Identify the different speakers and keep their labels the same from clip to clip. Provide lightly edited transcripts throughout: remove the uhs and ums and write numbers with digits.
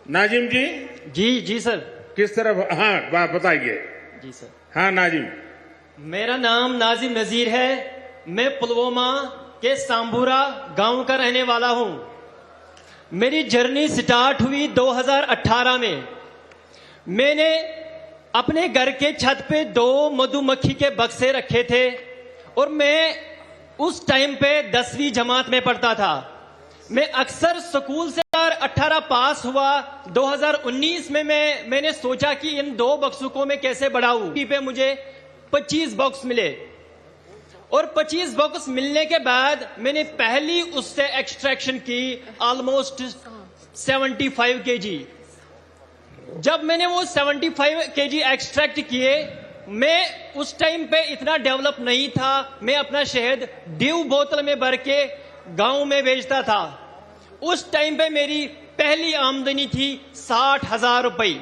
Speaker 1: नाजिम जी।
Speaker 2: जी sir.
Speaker 1: किस तरफ? हाँ बताइए।
Speaker 2: जी सर।
Speaker 1: हाँ नाजिम।
Speaker 2: मेरा नाम नाजिम नजीर है। मैं पुलवामा के सांबुरा गांव का रहने वाला हूं। मेरी जर्नी स्टार्ट हुई 2018 में। मैंने अपने घर के छत पे 2 मधुमक्खी के बक्से रखे थे और मैं उस टाइम पे 10वीं जमात में पढ़ता था। मैं अक्सर स्कूल से 2018 पास हुआ। 2019 में मैंने सोचा कि इन 2 बक्सों को मैं कैसे बढ़ाऊं। पे मुझे 25 बॉक्स मिले और 25 बॉक्स मिलने के बाद मैंने पहली उससे एक्सट्रैक्शन की ऑलमोस्ट 75 केजी। जब मैंने वो 75 केजी एक्सट्रैक्ट किए, मैं उस टाइम पे इतना डेवलप नहीं था। मैं अपना शहद ड्यू बोतल में भर के गांव में बेचता था। उस टाइम पे मेरी पहली आमदनी थी 60,000 रुपए।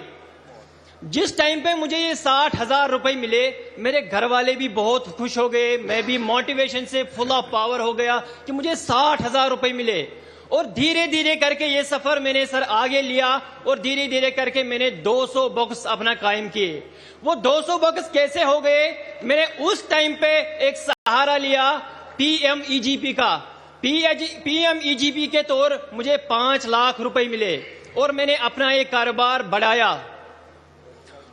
Speaker 2: जिस टाइम पे मुझे ये 60,000 रुपए मिले, मेरे घर वाले भी बहुत खुश हो गए। मैं भी मोटिवेशन से फुल ऑफ पावर हो गया कि मुझे 60,000 रुपए मिले। और धीरे धीरे करके ये सफर मैंने सर आगे लिया और धीरे धीरे करके मैंने 200 बॉक्स अपना कायम किए। वो 200 बॉक्स कैसे हो गए? मैंने उस टाइम पे एक सहारा लिया PMEGP का। PMEGP के तौर मुझे 5 लाख रुपए मिले और मैंने अपना एक कारोबार बढ़ाया।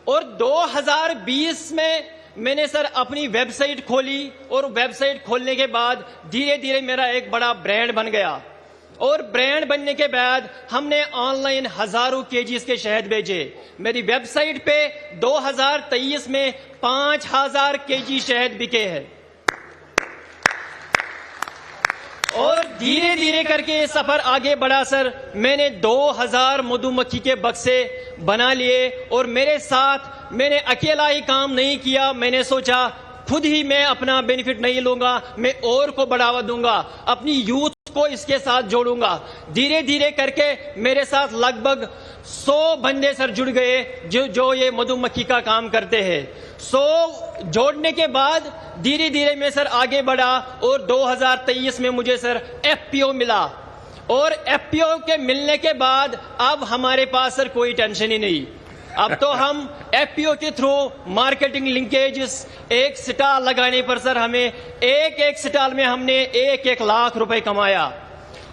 Speaker 2: और 2020 में मैंने सर अपनी वेबसाइट खोली और वेबसाइट खोलने के बाद धीरे धीरे मेरा एक बड़ा ब्रांड बन गया। और ब्रांड बनने के बाद हमने ऑनलाइन हजारों केजीज के शहद बेचे। मेरी वेबसाइट पे 2023 में 5,000 केजी शहद बिके हैं। और धीरे धीरे करके ये सफर आगे बढ़ा सर। मैंने 2000 मधुमक्खी के बक्से बना लिए और मेरे साथ मैंने अकेला ही काम नहीं किया। मैंने सोचा खुद ही मैं अपना बेनिफिट नहीं लूंगा, मैं और को बढ़ावा दूंगा, अपनी यूथ को इसके साथ जोड़ूंगा। धीरे धीरे करके मेरे साथ लगभग 100 बंदे सर जुड़ गए जो ये मधुमक्खी का काम करते हैं। 100 जोड़ने के बाद धीरे धीरे मैं सर आगे बढ़ा और 2023 में मुझे सर FPO मिला। और FPO के मिलने के बाद अब हमारे पास सर कोई टेंशन ही नहीं। अब तो हम FPO के थ्रू मार्केटिंग लिंकेजेस, एक स्टॉल लगाने पर सर हमें एक स्टॉल में हमने 1 लाख रुपए कमाया।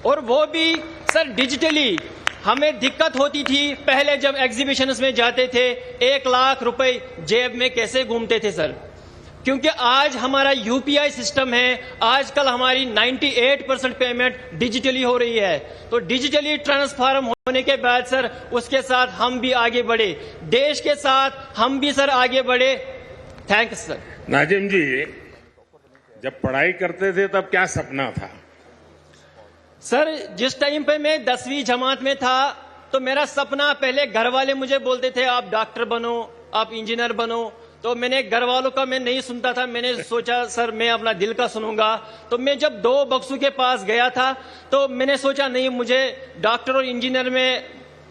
Speaker 2: और वो भी सर डिजिटली। हमें दिक्कत होती थी पहले जब एग्जीबिशंस में जाते थे, 1 लाख रुपए जेब में कैसे घूमते थे सर। क्योंकि आज हमारा UPI सिस्टम है। आजकल हमारी 98% पेमेंट डिजिटली हो रही है। तो डिजिटली ट्रांसफॉर्म होने के बाद सर उसके साथ हम भी आगे बढ़े, देश के साथ हम भी सर आगे बढ़े। Thanks sir.
Speaker 1: नाजिम जी, जब पढ़ाई करते थे तब क्या सपना था?
Speaker 2: सर जिस टाइम पे मैं 10वीं जमात में था तो मेरा सपना, पहले घर वाले मुझे बोलते थे आप डॉक्टर बनो, आप इंजीनियर बनो। तो मैंने घर वालों का मैं नहीं सुनता था। मैंने सोचा सर मैं अपना दिल का सुनूंगा। तो मैं जब 2 बक्सों के पास गया था तो मैंने सोचा नहीं, मुझे डॉक्टर और इंजीनियर में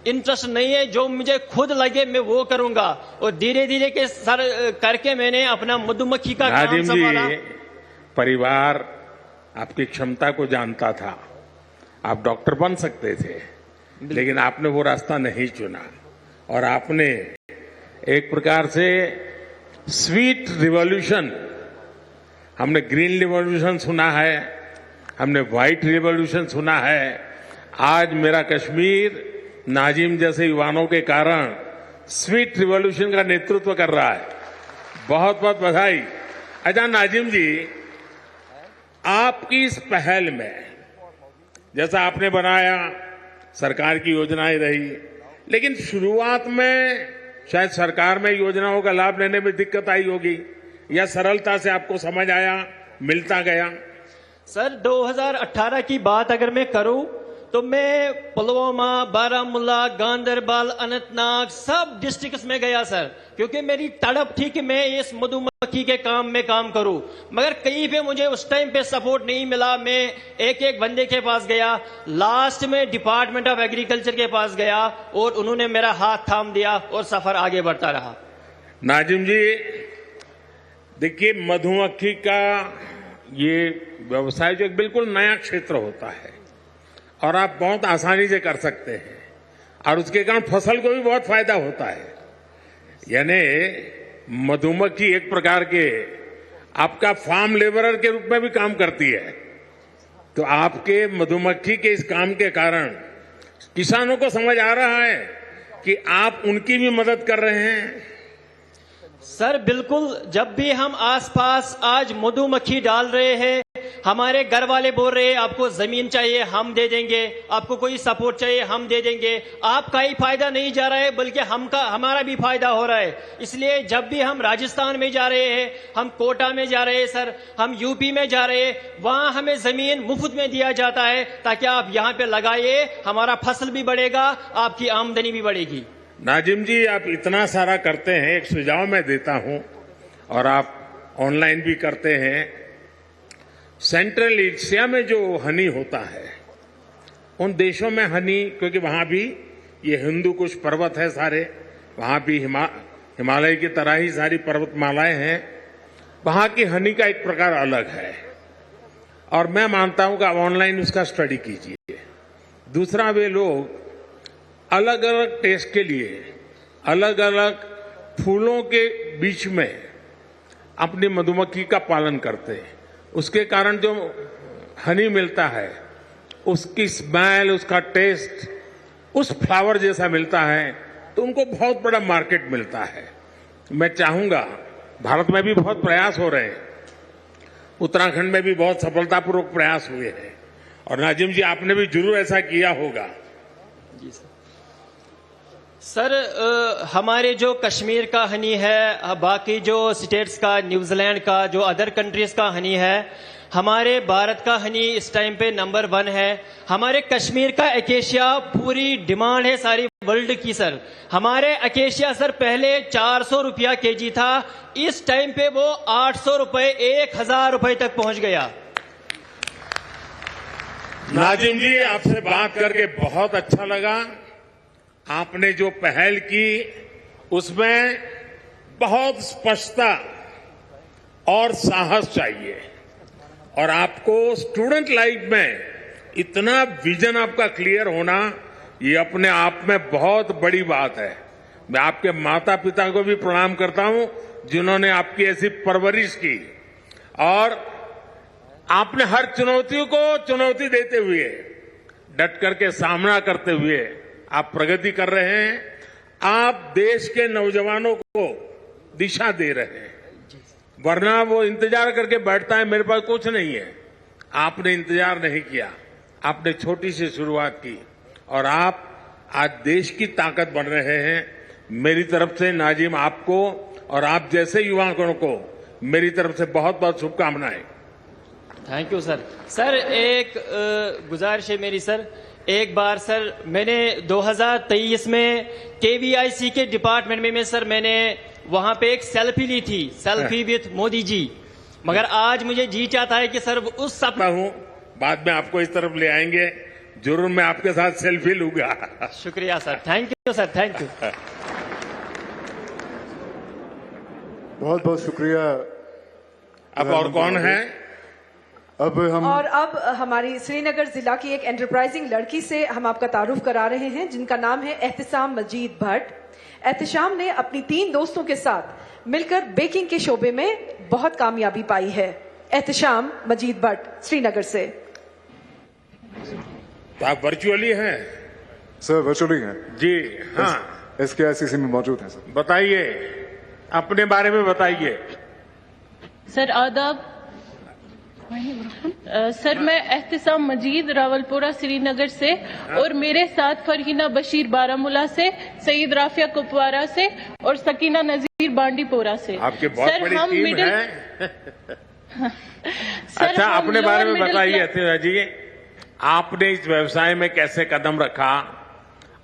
Speaker 2: इंटरेस्ट नहीं है, जो मुझे खुद लगे मैं वो करूंगा। और धीरे धीरे के सर करके मैंने अपना मधुमक्खी का काम संभाला।
Speaker 1: परिवार आपकी क्षमता को जानता था, आप डॉक्टर बन सकते थे, लेकिन आपने वो रास्ता नहीं चुना और आपने एक प्रकार से स्वीट रिवॉल्यूशन, हमने ग्रीन रिवॉल्यूशन सुना है, हमने व्हाइट रिवॉल्यूशन सुना है। आज मेरा कश्मीर नाजिम जैसे युवाओं के कारण स्वीट रिवॉल्यूशन का नेतृत्व कर रहा है। बहुत बहुत बधाई। अच्छा नाजिम जी, आपकी इस पहल में जैसा आपने बनाया, सरकार की योजनाएं रही, लेकिन शुरुआत में शायद सरकार में योजनाओं का लाभ लेने में दिक्कत आई होगी या सरलता से आपको समझ आया, मिलता गया?
Speaker 2: सर 2018 की बात अगर मैं करूं तो मैं पुलवामा, बारामूला, गांदरबल, अनंतनाग सब डिस्ट्रिक्ट्स में गया सर, क्योंकि मेरी तड़प थी कि मैं इस मधुमक्खी के काम में काम करूं। मगर कहीं पे मुझे उस टाइम पे सपोर्ट नहीं मिला। मैं एक बंदे के पास गया, लास्ट में डिपार्टमेंट ऑफ एग्रीकल्चर के पास गया और उन्होंने मेरा हाथ थाम दिया और सफर आगे बढ़ता रहा।
Speaker 1: नाजिम जी, देखिए मधुमक्खी का ये व्यवसाय जो एक बिल्कुल नया क्षेत्र होता है और आप बहुत आसानी से कर सकते हैं। और उसके कारण फसल को भी बहुत फायदा होता है। यानी मधुमक्खी एक प्रकार के आपका फार्म लेबरर के रूप में भी काम करती है। तो आपके मधुमक्खी के इस काम के कारण किसानों को समझ आ रहा है कि आप उनकी भी मदद कर रहे हैं।
Speaker 2: सर बिल्कुल, जब भी हम आसपास आज मधुमक्खी डाल रहे हैं, हमारे घर वाले बोल रहे हैं आपको जमीन चाहिए हम दे देंगे, आपको कोई सपोर्ट चाहिए हम दे देंगे। आपका ही फायदा नहीं जा रहा है बल्कि हमारा भी फायदा हो रहा है। इसलिए जब भी हम राजस्थान में जा रहे हैं, हम कोटा में जा रहे हैं सर, हम यूपी में जा रहे हैं, वहां हमें जमीन मुफ्त में दिया जाता है ताकि आप यहाँ पे लगाइए, हमारा फसल भी बढ़ेगा, आपकी आमदनी भी बढ़ेगी।
Speaker 1: नाजिम जी, आप इतना सारा करते हैं, एक सुझाव मैं देता हूं और आप ऑनलाइन भी करते हैं। सेंट्रल एशिया में जो हनी होता है, उन देशों में हनी, क्योंकि वहां भी ये हिंदू कुश पर्वत है सारे, वहां भी हिमालय की तरह ही सारी पर्वतमालाएं हैं, वहां की हनी का एक प्रकार अलग है और मैं मानता हूं कि आप ऑनलाइन उसका स्टडी कीजिए। दूसरा, वे लोग अलग अलग टेस्ट के लिए अलग अलग फूलों के बीच में अपनी मधुमक्खी का पालन करते हैं। उसके कारण जो हनी मिलता है, उसकी स्मेल, उसका टेस्ट उस फ्लावर जैसा मिलता है, तो उनको बहुत बड़ा मार्केट मिलता है। मैं चाहूंगा, भारत में भी बहुत प्रयास हो रहे हैं, उत्तराखंड में भी बहुत सफलतापूर्वक प्रयास हुए हैं और नाजिम जी आपने भी जरूर ऐसा किया होगा।
Speaker 2: जी सर, हमारे जो कश्मीर का हनी है, बाकी जो स्टेट्स का, न्यूजीलैंड का, जो अदर कंट्रीज का हनी है, हमारे भारत का हनी इस टाइम पे नंबर 1 है। हमारे कश्मीर का एकेशिया पूरी डिमांड है सारी वर्ल्ड की सर। हमारे एकेशिया सर पहले 400 रुपया केजी था, इस टाइम पे वो 800 रुपए, 1000 रुपए तक पहुंच गया।
Speaker 1: नाजिम जी, आपसे बात करके बहुत अच्छा लगा। आपने जो पहल की उसमें बहुत स्पष्टता और साहस चाहिए और आपको स्टूडेंट लाइफ में इतना विजन आपका क्लियर होना, ये अपने आप में बहुत बड़ी बात है। मैं आपके माता पिता को भी प्रणाम करता हूं जिन्होंने आपकी ऐसी परवरिश की और आपने हर चुनौतियों को चुनौती देते हुए, डट करके सामना करते हुए आप प्रगति कर रहे हैं। आप देश के नौजवानों को दिशा दे रहे हैं, वरना वो इंतजार करके बैठता है मेरे पास कुछ नहीं है। आपने इंतजार नहीं किया, आपने छोटी सी शुरुआत की और आप आज देश की ताकत बन रहे हैं। मेरी तरफ से नाजिम आपको और आप जैसे युवाओं को मेरी तरफ से बहुत बहुत शुभकामनाएं।
Speaker 2: Thank you sir. सर एक गुजारिश है मेरी सर, एक बार सर मैंने 2023 में KVIC के डिपार्टमेंट में सर मैंने वहां पे एक सेल्फी ली थी, सेल्फी विथ मोदी जी, मगर आज मुझे जी चाहता है कि सर उस सब
Speaker 1: हूं, बाद में आपको इस तरफ ले आएंगे, जरूर मैं आपके साथ सेल्फी लूंगा।
Speaker 2: शुक्रिया sir, thank you sir, thank you.
Speaker 3: बहुत बहुत शुक्रिया।
Speaker 1: अब और कौन है?
Speaker 3: अब
Speaker 4: हमारी श्रीनगर जिला की एक एंटरप्राइजिंग लड़की से हम आपका तारुफ करा रहे हैं, जिनका नाम है एहतिशाम मजीद भट्ट। एहतिशाम ने अपनी 3 दोस्तों के साथ मिलकर बेकिंग के शोबे में बहुत कामयाबी पाई है। एहतिशाम मजीद भट्ट श्रीनगर से।
Speaker 1: तो आप वर्चुअली हैं?
Speaker 3: सर वर्चुअली हैं
Speaker 1: जी हाँ।
Speaker 3: SKICC में मौजूद हैं सर।
Speaker 1: बताइए, अपने बारे में बताइए।
Speaker 5: सर आदाब। सर मैं एहतिशाम मजीद रावलपुरा श्रीनगर से और मेरे साथ फरहीना बशीर बारामूला से, सईद राफिया कुपवारा से और सकीना नजीर बांडीपोरा से।
Speaker 1: आपके बहुत बड़ी टीम है। अच्छा, अपने बारे में बताइए एहतिशाम जी, आपने इस व्यवसाय में कैसे कदम रखा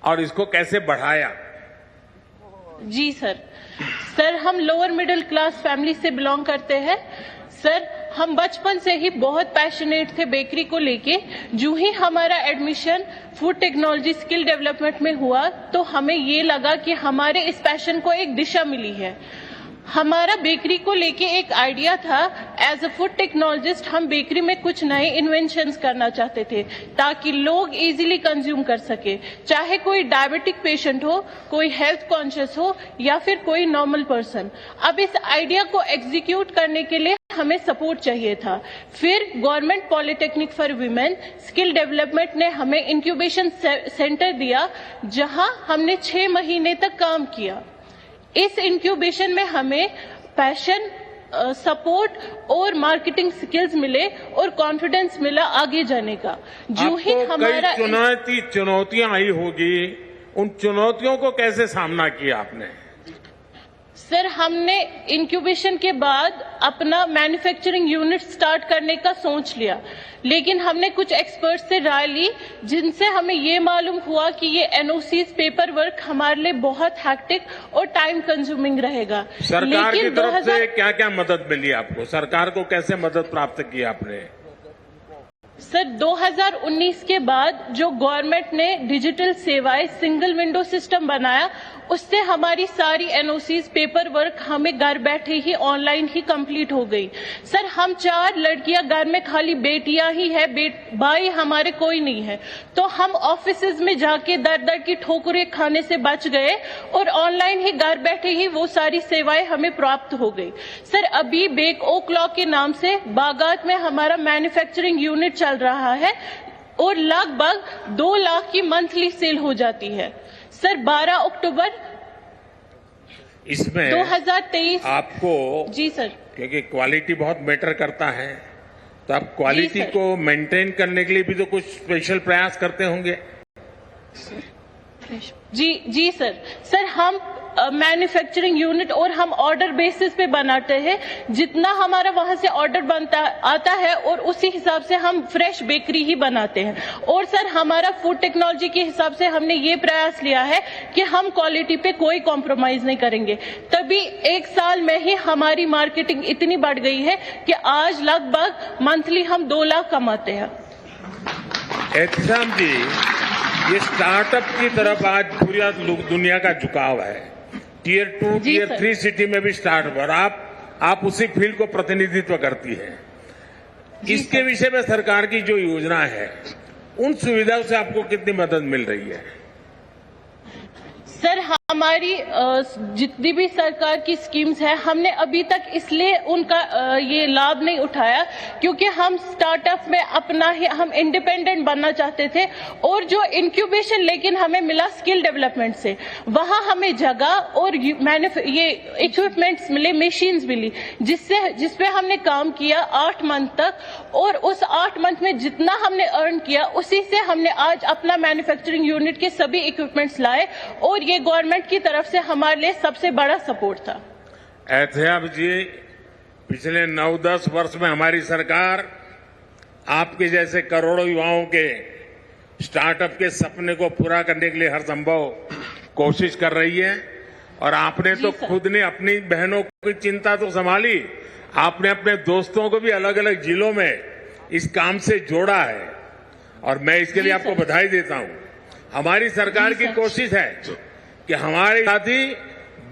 Speaker 1: और इसको कैसे बढ़ाया?
Speaker 5: जी सर हम लोअर मिडिल क्लास फैमिली से बिलोंग करते हैं। सर हम बचपन से ही बहुत पैशनेट थे बेकरी को लेके। जो ही हमारा admission food technology skill development में हुआ तो हमें ये लगा कि हमारे इस पैशन को एक दिशा मिली है। हमारा बेकरी को लेके एक आइडिया था। एज अ फूड टेक्नोलॉजिस्ट हम बेकरी में कुछ नए इन्वेंशंस करना चाहते थे ताकि लोग इजीली कंज्यूम कर सके, चाहे कोई डायबिटिक पेशेंट हो, कोई हेल्थ कॉन्शियस हो या फिर कोई नॉर्मल पर्सन। अब इस आइडिया को एग्जीक्यूट करने के लिए हमें सपोर्ट चाहिए था। फिर government polytechnic for women skill development ने हमें इंक्यूबेशन सेंटर दिया, जहां हमने 6 महीने तक काम किया। इस इंक्यूबेशन में हमें पैशन, सपोर्ट और मार्केटिंग स्किल्स मिले और कॉन्फिडेंस मिला आगे जाने का। जो ही हमारा
Speaker 1: चुनौतियां आई होगी, उन चुनौतियों को कैसे सामना किया आपने?
Speaker 5: सर, हमने इंक्यूबेशन के बाद अपना मैन्युफैक्चरिंग यूनिट स्टार्ट करने का सोच लिया, लेकिन हमने कुछ एक्सपर्ट से राय ली, जिनसे हमें ये मालूम हुआ कि ये एनओसीज पेपर वर्क हमारे लिए बहुत हैक्टिक और टाइम कंज्यूमिंग रहेगा।
Speaker 1: सरकार की तरफ से क्या क्या मदद मिली आपको? सरकार को कैसे मदद प्राप्त की आपने?
Speaker 5: सर, 2019 के बाद जो गवर्नमेंट ने डिजिटल सेवाएं सिंगल विंडो सिस्टम बनाया, उससे हमारी सारी एनओसीज पेपर वर्क हमें घर बैठे ही ऑनलाइन ही कंप्लीट हो गई। सर, हम 4 लड़कियां घर में, खाली बेटियां ही है, भाई हमारे कोई नहीं है, तो हम ऑफिसेज में जाके दर दर की ठोकरें खाने से बच गए और ऑनलाइन ही घर बैठे ही वो सारी सेवाएं हमें प्राप्त हो गई। सर, अभी बेक ओ क्लॉक के नाम से बागात में हमारा मैन्युफैक्चरिंग यूनिट चल रहा है और लगभग 2 लाख की मंथली सेल हो जाती है। सर, 12 अक्टूबर
Speaker 1: इसमें
Speaker 5: 2023
Speaker 1: आपको,
Speaker 5: जी सर,
Speaker 1: क्योंकि क्वालिटी बहुत मैटर करता है, तो आप क्वालिटी को मेंटेन करने के लिए भी तो कुछ स्पेशल प्रयास करते होंगे।
Speaker 5: जी सर। सर, हम मैन्युफैक्चरिंग यूनिट और हम ऑर्डर बेसिस पे बनाते हैं, जितना हमारा वहां से ऑर्डर आता है और उसी हिसाब से हम फ्रेश बेकरी ही बनाते हैं। और सर, हमारा फूड टेक्नोलॉजी के हिसाब से हमने ये प्रयास लिया है कि हम क्वालिटी पे कोई कॉम्प्रोमाइज नहीं करेंगे। तभी 1 साल में ही हमारी मार्केटिंग इतनी बढ़ गई है कि आज लगभग मंथली हम 2 लाख कमाते हैं।
Speaker 1: एहतिसाम जी, ये स्टार्टअप की तरफ आज पूरी दुनिया का झुकाव है। Tier 2, Tier 3 सिटी में भी स्टार्टअप, और आप उसी फील्ड को प्रतिनिधित्व करती है। इसके विषय में सरकार की जो योजना है, उन सुविधाओं से आपको कितनी मदद मिल रही है?
Speaker 5: सर, हमारी जितनी भी सरकार की स्कीम्स है, हमने अभी तक इसलिए उनका ये लाभ नहीं उठाया क्योंकि हम स्टार्टअप में अपना ही हम इंडिपेंडेंट बनना चाहते थे। और जो इंक्यूबेशन लेकिन हमें मिला स्किल डेवलपमेंट से, वहां हमें जगह और ये इक्विपमेंट्स मिले, मशीन्स मिली, जिसपे हमने काम किया 8 मंथ तक। और उस 8 मंथ में जितना हमने अर्न किया, उसी से हमने आज अपना मैन्युफैक्चरिंग यूनिट के सभी इक्विपमेंट्स लाए, और ये गवर्नमेंट की तरफ से हमारे लिए सबसे बड़ा सपोर्ट था।
Speaker 1: एहतियाब जी, पिछले 9-10 वर्ष में हमारी सरकार आपके जैसे करोड़ों युवाओं के स्टार्टअप के सपने को पूरा करने के लिए हर संभव कोशिश कर रही है। और आपने तो खुद ने अपनी बहनों की चिंता तो संभाली, आपने अपने दोस्तों को भी अलग अलग जिलों में इस काम से जोड़ा है, और मैं इसके लिए आपको बधाई देता हूं। हमारी सरकार की कोशिश है कि हमारे साथी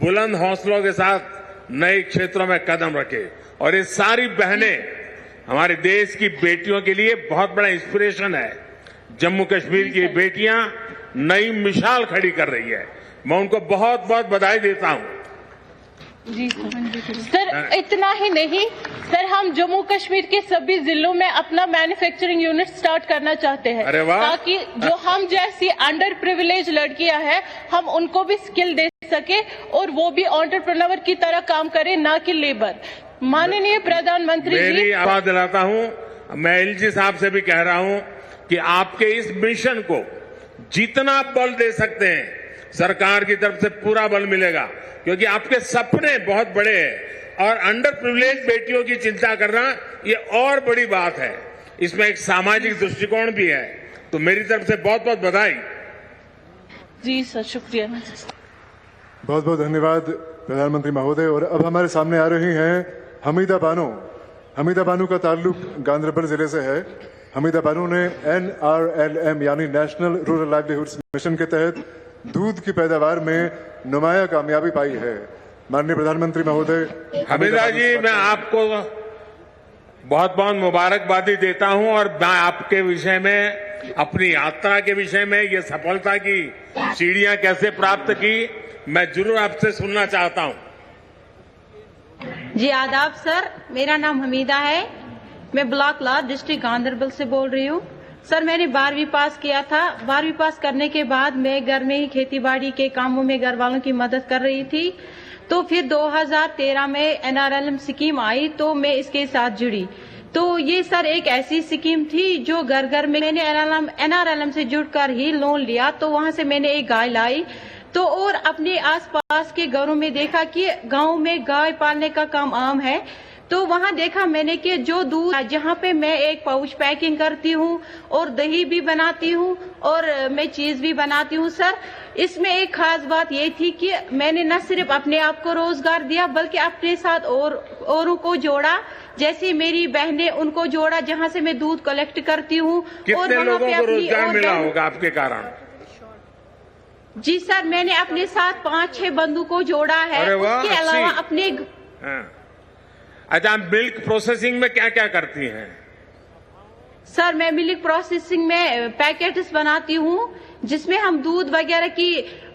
Speaker 1: बुलंद हौसलों के साथ नए क्षेत्रों में कदम रखे, और ये सारी बहनें हमारे देश की बेटियों के लिए बहुत बड़ा इंस्पिरेशन है। जम्मू कश्मीर की बेटियां नई मिसाल खड़ी कर रही है, मैं उनको बहुत बहुत बधाई देता हूं।
Speaker 5: जी सर, इतना ही नहीं सर, हम जम्मू कश्मीर के सभी जिलों में अपना मैन्युफैक्चरिंग यूनिट स्टार्ट करना चाहते हैं, ताकि जो हम जैसी अंडर प्रिविलेज लड़कियां हैं, हम उनको भी स्किल दे सके और वो भी एंटरप्रेन्योर की तरह काम करें, ना कि लेबर। माननीय प्रधानमंत्री जी,
Speaker 1: मेरी आवाज दिलाता हूं, मैं एलजी साहब से भी कह रहा हूं कि आपके इस मिशन को जितना बल दे सकते हैं, सरकार की तरफ से पूरा बल मिलेगा, क्योंकि आपके सपने बहुत बड़े हैं, और अंडर प्रिविलेज बेटियों की चिंता करना ये और बड़ी बात है। इसमें एक सामाजिक दृष्टिकोण भी है, तो मेरी तरफ से बहुत बहुत बधाई।
Speaker 5: जी सर, शुक्रिया।
Speaker 3: बहुत बहुत धन्यवाद प्रधानमंत्री महोदय। और अब हमारे सामने आ रही हैं हमीदा बानो। हमीदा बानो का ताल्लुक गांधरबल जिले से है। हमीदा बानो ने NRLM यानी नेशनल रूरल लाइवलीहुड मिशन के तहत दूध की पैदावार में नुमाया कामयाबी पाई है। माननीय प्रधानमंत्री महोदय
Speaker 1: हमीदा जी, मैं आपको बहुत बहुत मुबारकबादी देता हूं और मैं आपके विषय में, अपनी यात्रा के विषय में, ये सफलता की सीढ़ियां कैसे प्राप्त की, मैं जरूर आपसे सुनना चाहता हूं।
Speaker 6: जी आदाब सर, मेरा नाम हमीदा है। मैं ब्लॉक लॉ डिस्ट्रिक्ट गांधरबल से बोल रही हूँ। सर मैंने 12वीं पास किया था। 12वीं पास करने के बाद मैं घर में ही खेतीबाड़ी के कामों में घर वालों की मदद कर रही थी। तो फिर 2013 में NRLM स्कीम आई तो मैं इसके साथ जुड़ी। तो ये सर एक ऐसी स्कीम थी जो घर घर में, मैंने NRLM से जुड़कर ही लोन लिया। तो वहां से मैंने एक गाय लाई तो और अपने आसपास के घरों में देखा कि गांव में गाय पालने का काम आम है। तो वहां देखा मैंने कि जो दूध, जहां पे मैं एक पाउच पैकिंग करती हूँ और दही भी बनाती हूँ और मैं चीज भी बनाती हूँ सर, इसमें एक खास बात ये थी कि मैंने न सिर्फ अपने आप को रोजगार दिया बल्कि अपने साथ औरों को जोड़ा। जैसे मेरी बहनें, उनको जोड़ा जहां से मैं दूध कलेक्ट करती हूँ।
Speaker 1: कितने
Speaker 6: और
Speaker 1: लोगों को रोजगार मिला होगा आपके कारण?
Speaker 6: जी सर, मैंने अपने साथ 5-6 बंधु को जोड़ा है।
Speaker 1: अरे वाह,
Speaker 6: उसके अलावा अपने
Speaker 1: अच्छा, आप मिल्क प्रोसेसिंग में क्या क्या करती हैं?
Speaker 6: सर मैं मिल्क प्रोसेसिंग में पैकेट्स बनाती हूँ जिसमें हम दूध वगैरह की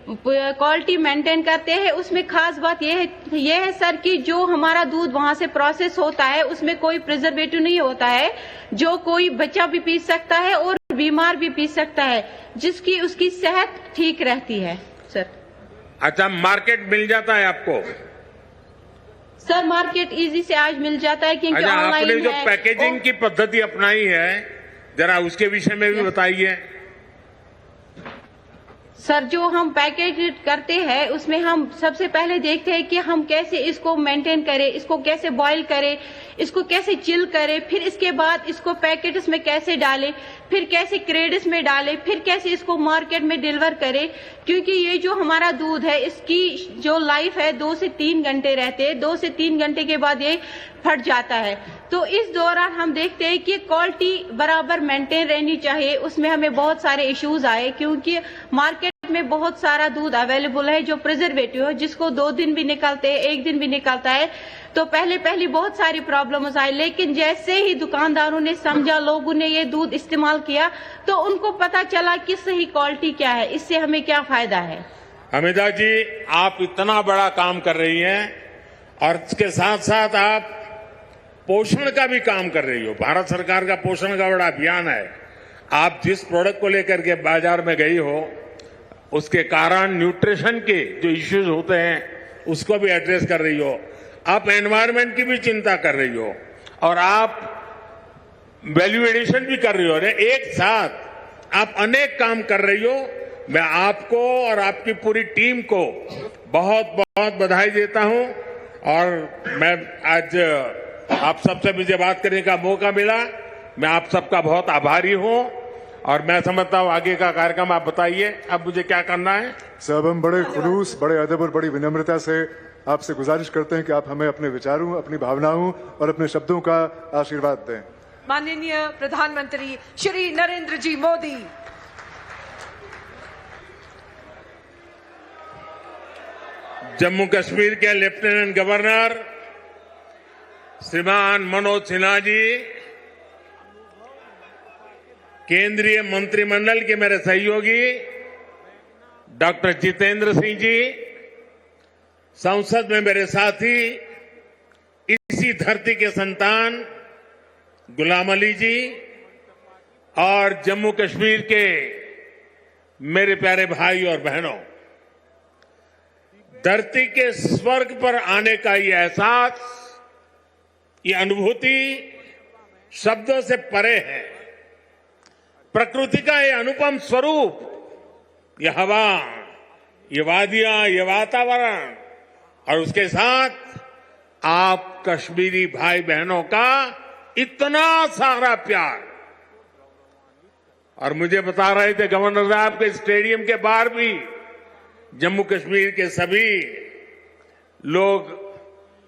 Speaker 6: क्वालिटी मेंटेन करते हैं। उसमें खास बात ये है सर कि जो हमारा दूध वहां से प्रोसेस होता है उसमें कोई प्रिजर्वेटिव नहीं होता है, जो कोई बच्चा भी पी सकता है और बीमार भी पी सकता है, जिसकी उसकी सेहत ठीक रहती है सर।
Speaker 1: अच्छा, मार्केट मिल जाता है आपको?
Speaker 6: सर मार्केट इजी से आज मिल जाता है क्योंकि
Speaker 1: अच्छा, आपने
Speaker 6: ऑनलाइन
Speaker 1: जो
Speaker 6: है।
Speaker 1: पैकेजिंग की पद्धति अपनाई है, जरा उसके विषय में भी बताइए।
Speaker 6: सर जो हम पैकेज करते हैं उसमें हम सबसे पहले देखते हैं कि हम कैसे इसको मेंटेन करें, इसको कैसे बॉईल करें, इसको कैसे चिल करें, फिर इसके बाद इसको पैकेट्स में कैसे डालें, फिर कैसे क्रेड्स में डालें, फिर कैसे इसको मार्केट में डिलीवर करें। क्योंकि ये जो हमारा दूध है इसकी जो लाइफ है 2 से 3 घंटे रहते हैं। 2 से 3 घंटे के बाद ये फट जाता है। तो इस दौरान हम देखते हैं कि क्वालिटी बराबर मेंटेन रहनी चाहिए। उसमें हमें बहुत सारे इश्यूज आए क्योंकि मार्केट में बहुत सारा दूध अवेलेबल है जो प्रिजर्वेटिव है, जिसको 2 दिन भी निकलते हैं, 1 दिन भी निकलता है। तो पहले बहुत सारी प्रॉब्लम्स आई, लेकिन जैसे ही दुकानदारों ने समझा, लोगों ने ये दूध इस्तेमाल किया तो उनको पता चला कि सही क्वालिटी क्या है, इससे हमें क्या फायदा है।
Speaker 1: हमीदा जी, आप इतना बड़ा काम कर रही हैं और इसके साथ साथ आप पोषण का भी काम कर रही हो। भारत सरकार का पोषण का बड़ा अभियान है। आप जिस प्रोडक्ट को लेकर के बाजार में गई हो उसके कारण न्यूट्रिशन के जो इश्यूज होते हैं उसको भी एड्रेस कर रही हो। आप एनवायरनमेंट की भी चिंता कर रही हो और आप वैल्यू एडिशन भी कर रही हो। एक साथ आप अनेक काम कर रही हो। मैं आपको और आपकी पूरी टीम को बहुत बहुत बधाई देता हूं और मैं आज आप सबसे मुझे बात करने का मौका मिला, मैं आप सबका बहुत आभारी हूं और मैं समझता हूं आगे का कार्यक्रम आप बताइए, अब मुझे क्या करना है।
Speaker 3: साहब हम बड़े खुलूस, बड़े अदब और बड़ी विनम्रता से आपसे गुजारिश करते हैं कि आप हमें अपने विचारों, अपनी भावनाओं और अपने शब्दों का आशीर्वाद दें।
Speaker 4: माननीय प्रधानमंत्री श्री नरेंद्र जी मोदी,
Speaker 1: जम्मू कश्मीर के लेफ्टिनेंट गवर्नर श्रीमान मनोज सिन्हा जी, केंद्रीय मंत्रिमंडल के मेरे सहयोगी डॉक्टर जितेंद्र सिंह जी, संसद में मेरे साथी, इसी धरती के संतान गुलाम अली जी और जम्मू कश्मीर के मेरे प्यारे भाई और बहनों, धरती के स्वर्ग पर आने का ये एहसास, ये अनुभूति शब्दों से परे है। प्रकृति का ये अनुपम स्वरूप, ये हवा, ये वादियां, ये वातावरण और उसके साथ आप कश्मीरी भाई बहनों का इतना सारा प्यार। और मुझे बता रहे थे गवर्नर साहब के स्टेडियम के बाहर भी जम्मू कश्मीर के सभी लोग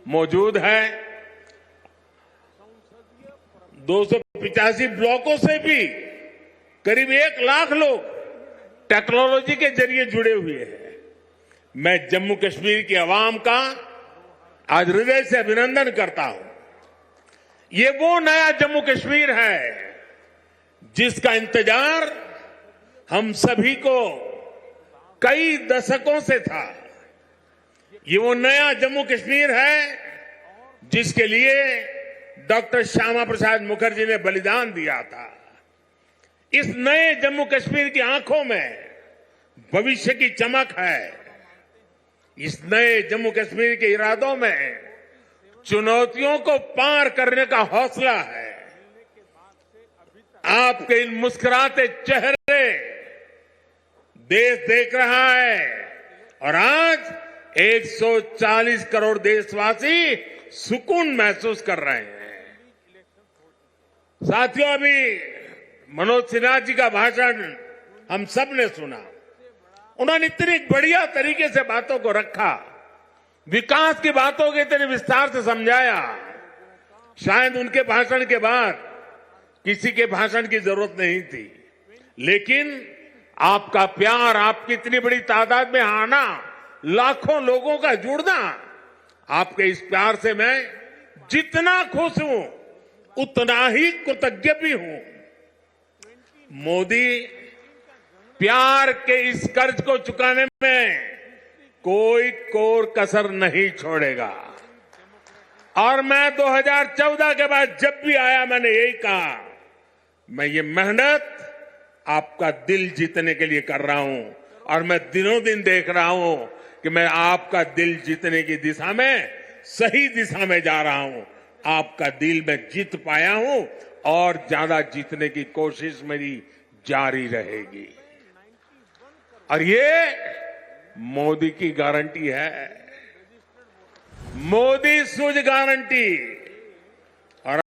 Speaker 1: मौजूद हैं। 285 ब्लॉकों से भी करीब 1 लाख लोग टेक्नोलॉजी के जरिए जुड़े हुए हैं। मैं जम्मू कश्मीर की आवाम का आज हृदय से अभिनंदन करता हूं। ये वो नया जम्मू कश्मीर है जिसका इंतजार हम सभी को कई दशकों से था। ये वो नया जम्मू कश्मीर है जिसके लिए डॉक्टर श्यामा प्रसाद मुखर्जी ने बलिदान दिया था। इस नए जम्मू कश्मीर की आंखों में भविष्य की चमक है। इस नए जम्मू कश्मीर के इरादों में चुनौतियों को पार करने का हौसला है। आपके इन मुस्कुराते चेहरे देश देख रहा है और आज 140 करोड़ देशवासी सुकून महसूस कर रहे हैं। साथियों, अभी मनोज सिन्हा जी का भाषण हम सब ने सुना। उन्होंने इतनी बढ़िया तरीके से बातों को रखा, विकास की बातों के इतने विस्तार से समझाया। शायद उनके भाषण के बाद किसी के भाषण की जरूरत नहीं थी, लेकिन आपका प्यार, आपकी इतनी बड़ी तादाद में आना, लाखों लोगों का जुड़ना, आपके इस प्यार से मैं जितना खुश हूं उतना ही कृतज्ञ भी हूं। मोदी प्यार के इस कर्ज को चुकाने में कोई कोर कसर नहीं छोड़ेगा। और मैं 2014 के बाद जब भी आया मैंने यही कहा, मैं ये मेहनत आपका दिल जीतने के लिए कर रहा हूं और मैं दिनों दिन देख रहा हूं कि मैं आपका दिल जीतने की दिशा में सही दिशा में जा रहा हूं। आपका दिल मैं जीत पाया हूं और ज्यादा जीतने की कोशिश मेरी जारी रहेगी। और ये मोदी की गारंटी है, मोदी सूझ गारंटी।